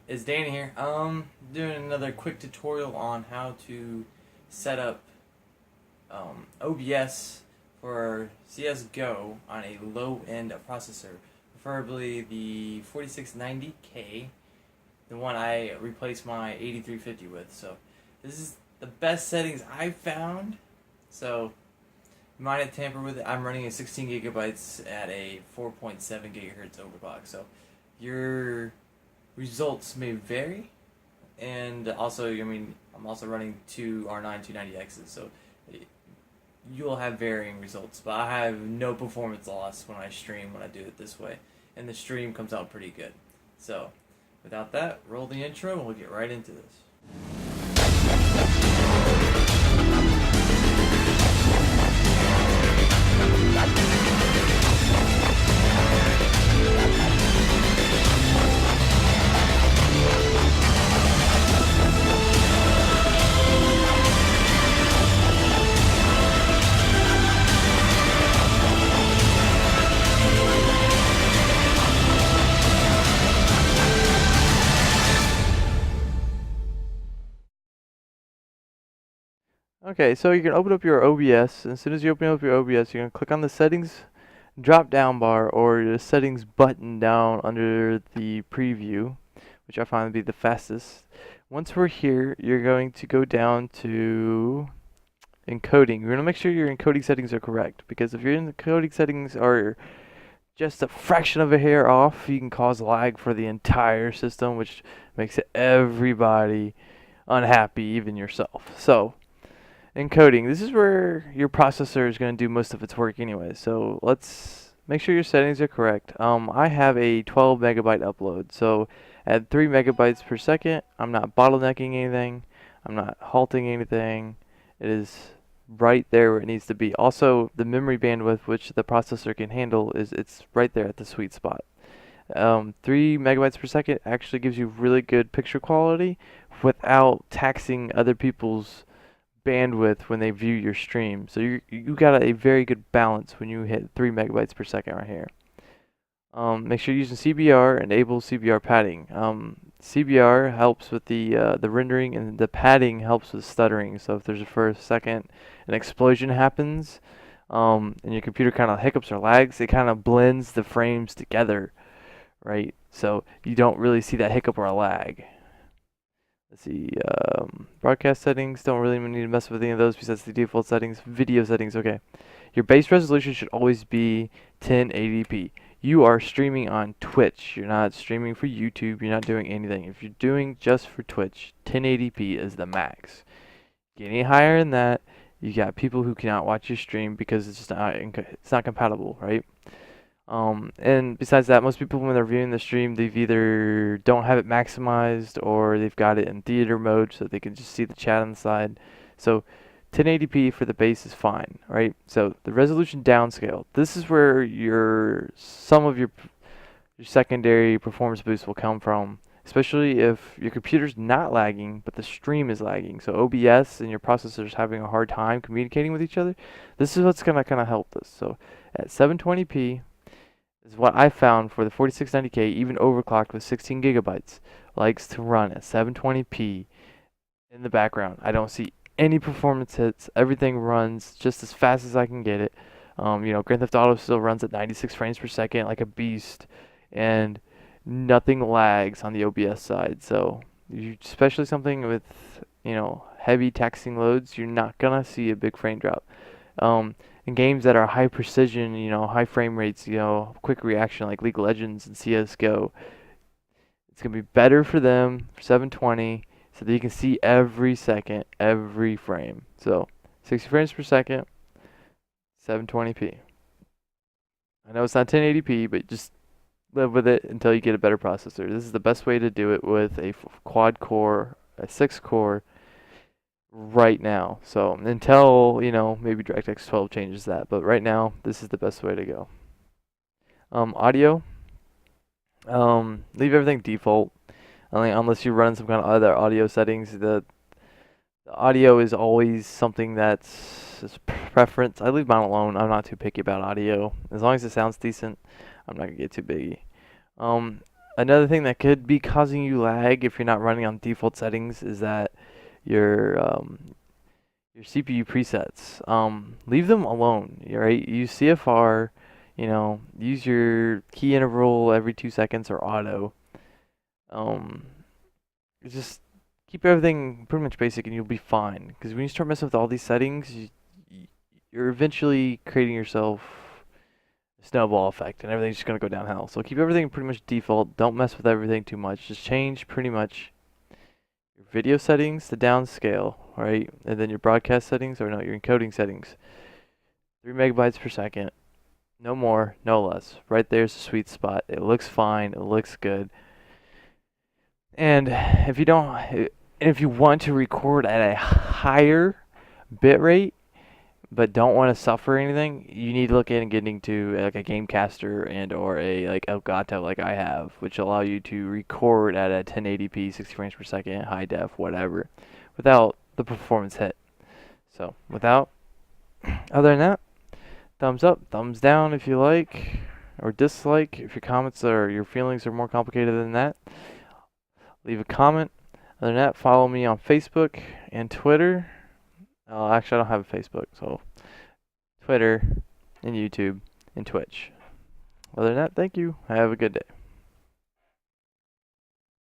It's Danny here. Doing another quick tutorial on how to set up OBS for CS:GO on a low-end processor, preferably the 4690K, the one I replaced my 8350 with. So this is the best settings I've found. So you might have tampered with it. I'm running a 16 gigabytes at a 4.7 gigahertz overclock. So your results may vary, and also, I'm also running two R9 290Xs, so you'll have varying results. But I have no performance loss when I stream when I do it this way, and the stream comes out pretty good. So, without that, roll the intro, and we'll get right into this. Okay, so you can open up your OBS. As soon as you open up your OBS, you're going to click on the settings drop down bar or the settings button down under the preview, which I find to be the fastest. Once we're here, you're going to go down to encoding. You're going to make sure your encoding settings are correct, because if your encoding settings are just a fraction of a hair off, you can cause lag for the entire system, which makes everybody unhappy, even yourself. So encoding. This is where your processor is going to do most of its work anyway. So let's make sure your settings are correct. I have a 12 megabyte upload. So at 3 megabytes per second, I'm not bottlenecking anything. I'm not halting anything. It is right there where it needs to be. Also, the memory bandwidth which the processor can handle it's right there at the sweet spot. 3 megabytes per second actually gives you really good picture quality without taxing other people's bandwidth when they view your stream. So you got a very good balance when you hit 3 megabytes per second right here. Make sure you're using CBR, enable CBR padding. CBR helps with the rendering, and the padding helps with stuttering. So if there's for a second an explosion happens, and your computer kind of hiccups or lags, it kind of blends the frames together, right? So you don't really see that hiccup or a lag. Let's see, broadcast settings, don't really need to mess with any of those besides the default settings. Video settings, okay. Your base resolution should always be 1080p. You are streaming on Twitch. You're not streaming for YouTube. You're not doing anything. If you're doing just for Twitch, 1080p is the max. Get any higher than that, you got people who cannot watch your stream because it's not compatible, right? And besides that, most people when they're viewing the stream, they've either don't have it maximized or they've got it in theater mode so they can just see the chat on the side. So 1080p for the base is fine, right? So the resolution downscale, this is where some of your secondary performance boost will come from, especially if your computer's not lagging but the stream is lagging. So OBS and your processor is having a hard time communicating with each other. This is what's gonna kind of help this. So at 720p is what I found for the 4690K, even overclocked with 16 gigabytes, likes to run at 720p in the background. I don't see any performance hits. Everything runs just as fast as I can get it. Grand Theft Auto still runs at 96 frames per second like a beast, and nothing lags on the OBS side. So, especially something with, heavy taxing loads, you're not gonna see a big frame drop. In games that are high precision, high frame rates, quick reaction like League of Legends and CS:GO, it's gonna be better for them for 720, so that you can see every second, every frame. So 60 frames per second, 720p. I know it's not 1080p, but just live with it until you get a better processor. This is the best way to do it with a quad core, a 6 core right now. So until, maybe DirectX 12 changes that, but right now this is the best way to go. Audio, leave everything default, unless you run some kind of other audio settings. The audio is always something that's preference. I leave mine alone. I'm not too picky about audio. As long as it sounds decent, I'm not gonna get too biggy. Another thing that could be causing you lag if you're not running on default settings is that your CPU presets. Leave them alone. Right? Use CFR. Use your key interval every 2 seconds or auto. Um, just keep everything pretty much basic, and you'll be fine. Because when you start messing with all these settings, you're eventually creating yourself a snowball effect, and everything's just gonna go downhill. So keep everything pretty much default. Don't mess with everything too much. Just change pretty much your video settings to downscale, right? And then your broadcast settings, or no, your encoding settings. 3 megabytes per second. No more, no less. Right there's the sweet spot. It looks fine. It looks good. And if you want to record at a higher bit rate, but don't want to suffer anything, you need to look at getting to like a Gamecaster and or a like Elgato like I have, which allow you to record at a 1080p, 60 frames per second, high def, whatever, without the performance hit. So other than that, thumbs up, thumbs down if you like, or dislike if your comments or your feelings are more complicated than that. Leave a comment. Other than that, follow me on Facebook and Twitter. Actually, I don't have a Facebook, so Twitter and YouTube and Twitch. Other than that, thank you. Have a good day.